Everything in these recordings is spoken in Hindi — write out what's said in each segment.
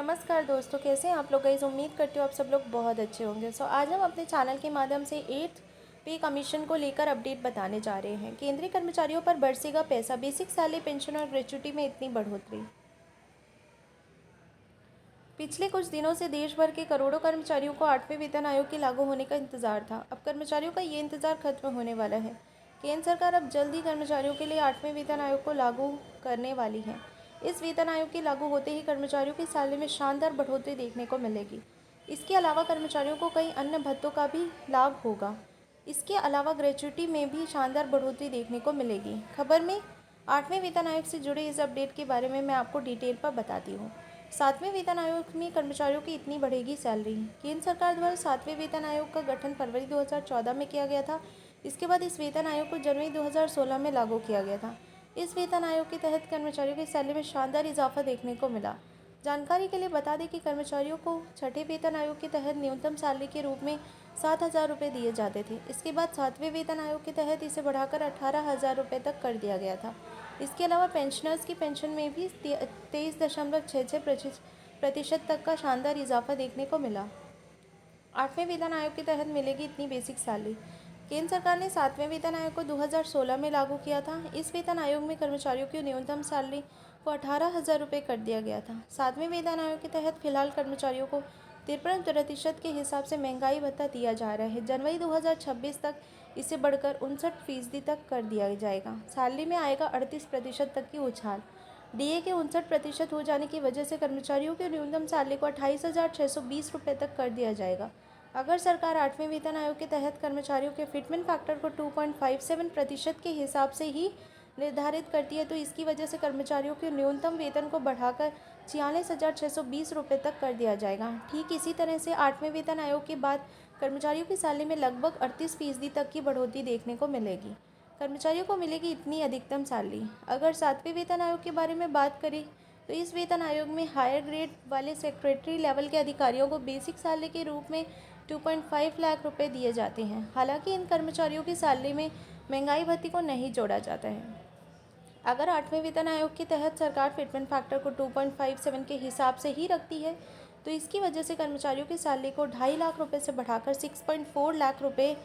नमस्कार दोस्तों, कैसे हैं आप लोग। गाइस उम्मीद करती हूँ आप सब लोग बहुत अच्छे होंगे। आज हम अपने चैनल के माध्यम से 8th पे कमीशन को लेकर अपडेट बताने जा रहे हैं। केंद्रीय कर्मचारियों पर बरसेगा पैसा, बेसिक सैलरी, पेंशन और ग्रेच्युटी में इतनी बढ़ोतरी। पिछले कुछ दिनों से देश भर के करोड़ों कर्मचारियों को 8वें वेतन आयोग के लागू होने का इंतजार था। अब कर्मचारियों का ये इंतजार खत्म होने वाला है। केंद्र सरकार अब जल्द ही कर्मचारियों के लिए 8वें वेतन आयोग को लागू करने वाली है। इस वेतन आयोग के लागू होते ही कर्मचारियों की सैलरी में शानदार बढ़ोतरी देखने को मिलेगी। इसके अलावा कर्मचारियों को कई अन्य भत्तों का भी लाभ होगा। इसके अलावा ग्रेच्युटी में भी शानदार बढ़ोतरी देखने को मिलेगी। खबर में 8वें वेतन आयोग से जुड़े इस अपडेट के बारे में मैं आपको डिटेल पर बताती हूँ। 7वें वेतन आयोग में कर्मचारियों की इतनी बढ़ेगी सैलरी। केंद्र सरकार द्वारा 7वें वेतन आयोग का गठन फरवरी 2014 में किया गया था। इसके बाद इस वेतन आयोग को जनवरी 2016 में लागू किया गया था। इस वेतन आयोग के तहत कर्मचारियों की सैलरी में शानदार इजाफा देखने को मिला। जानकारी के लिए बता दें कि कर्मचारियों को छठे वेतन आयोग के तहत न्यूनतम सैलरी के रूप में 7,000 रुपये दिए जाते थे। इसके बाद 7वें वेतन आयोग के तहत इसे बढ़ाकर 18,000 रुपये तक कर दिया गया था। इसके अलावा पेंशनर्स की पेंशन में भी 23.66% तक का शानदार इजाफा देखने को मिला। 8वें वेतन आयोग के तहत मिलेगी इतनी बेसिक सैलरी। केंद्र सरकार ने 7वें वेतन आयोग को 2016 में लागू किया था। इस वेतन आयोग में कर्मचारियों की न्यूनतम सैलरी को 18,000 रुपये कर दिया गया था। 7वें वेतन आयोग के तहत फिलहाल कर्मचारियों को 53% के हिसाब से महंगाई भत्ता दिया जा रहा है। जनवरी 2026 तक इसे बढ़कर 59% तक कर दिया जाएगा। सैलरी में आएगा 38% तक की उछाल। डीए के 59% हो जाने की वजह से कर्मचारियों की न्यूनतम सैलरी को 28,620 रुपये तक कर दिया जाएगा। अगर सरकार 8वें वेतन आयोग के तहत कर्मचारियों के फिटमेंट फैक्टर को 2.57% के हिसाब से ही निर्धारित करती है तो इसकी वजह से कर्मचारियों के न्यूनतम वेतन को बढ़ाकर 46,620 रुपये तक कर दिया जाएगा। ठीक इसी तरह से 8वें वेतन आयोग के बाद कर्मचारियों की सैलरी में लगभग 38% तक की बढ़ोतरी देखने को मिलेगी। कर्मचारियों को मिलेगी इतनी अधिकतम सैलरी। अगर 7वें वेतन आयोग के बारे में बात करें तो इस वेतन आयोग में हायर ग्रेड वाले सेक्रेटरी लेवल के अधिकारियों को बेसिक सैलरी के रूप में 2.5 लाख रुपए दिए जाते हैं। हालांकि इन कर्मचारियों की सैलरी में महंगाई भत्ते को नहीं जोड़ा जाता है। अगर 8वें वेतन आयोग के तहत सरकार फिटमेंट फैक्टर को 2.57 के हिसाब से ही रखती है तो इसकी वजह से कर्मचारियों की सैलरी को 2.5 लाख रुपए से बढ़ाकर 6.4 लाख रुपए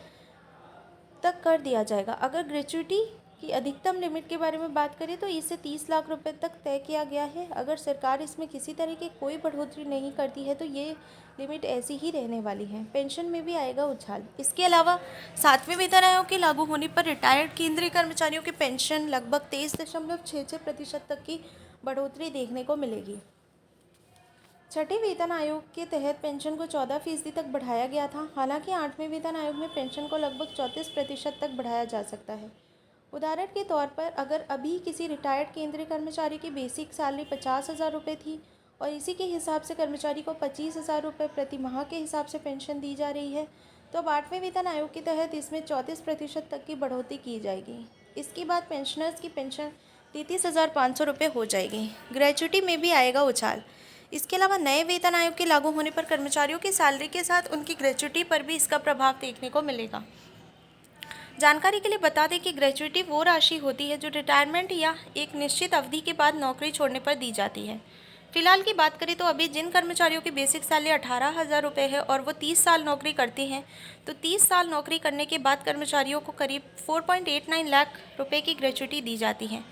तक कर दिया जाएगा। अगर ग्रेच्युटी की अधिकतम लिमिट के बारे में बात करें तो इसे 30 लाख रुपए तक तय किया गया है। अगर सरकार इसमें किसी तरह की कोई बढ़ोतरी नहीं करती है तो ये लिमिट ऐसी ही रहने वाली है। पेंशन में भी आएगा उछाल। इसके अलावा 7वें वेतन आयोग के लागू होने पर रिटायर्ड केंद्रीय कर्मचारियों की पेंशन लगभग 23.66% तक की बढ़ोतरी देखने को मिलेगी। छठे वेतन आयोग के तहत पेंशन को 14% तक बढ़ाया गया था। हालांकि 8वें वेतन आयोग में पेंशन को लगभग 34% तक बढ़ाया जा सकता है। उदाहरण के तौर पर अगर अभी किसी रिटायर्ड केंद्रीय कर्मचारी की बेसिक सैलरी 50,000 रुपये थी और इसी के हिसाब से कर्मचारी को 25,000 रुपये प्रति माह के हिसाब से पेंशन दी जा रही है तो अब 8वें वेतन आयोग के तहत इसमें 34% तक की बढ़ोतरी की जाएगी। इसके बाद पेंशनर्स की पेंशन 33,500 रुपये हो जाएगी। ग्रेच्युटी में भी आएगा उछाल। इसके अलावा नए वेतन आयोग के लागू होने पर कर्मचारियों की सैलरी के साथ उनकी ग्रेच्युटी पर भी इसका प्रभाव देखने को मिलेगा। जानकारी के लिए बता दें कि ग्रेच्युटी वो राशि होती है जो रिटायरमेंट या एक निश्चित अवधि के बाद नौकरी छोड़ने पर दी जाती है। फिलहाल की बात करें तो अभी जिन कर्मचारियों की बेसिक सैलरी 18,000 रुपये है और वो 30 साल नौकरी करते हैं तो 30 साल नौकरी करने के बाद कर्मचारियों को करीब 4.89 लाख रुपये की ग्रेच्युटी दी जाती है।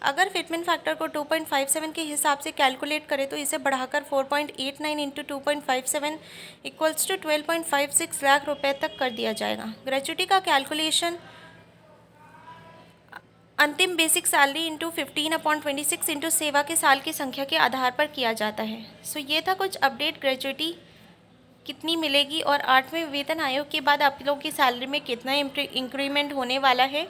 अगर फिटमेंट फैक्टर को 2.57 के हिसाब से कैलकुलेट करें तो इसे बढ़ाकर 4.89 इंटू 2.57 इक्वल्स टू 12.56 लाख रुपये तक कर दिया जाएगा। ग्रेच्युटी का कैलकुलेशन अंतिम बेसिक सैलरी इंटू 15/26 इंटू सेवा के साल की संख्या के आधार पर किया जाता है। सो ये था कुछ अपडेट, ग्रेच्युटी कितनी मिलेगी और 8वें वेतन आयोग के बाद आप लोगों की सैलरी में कितना इंक्रीमेंट होने वाला है,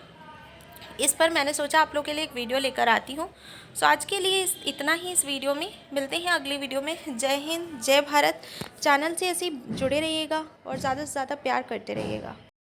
इस पर मैंने सोचा आप लोग के लिए एक वीडियो लेकर आती हूँ। सो आज के लिए इतना ही इस वीडियो में। मिलते हैं अगली वीडियो में। जय हिंद, जय भारत। चैनल से ऐसे जुड़े रहिएगा और ज़्यादा से ज़्यादा प्यार करते रहिएगा।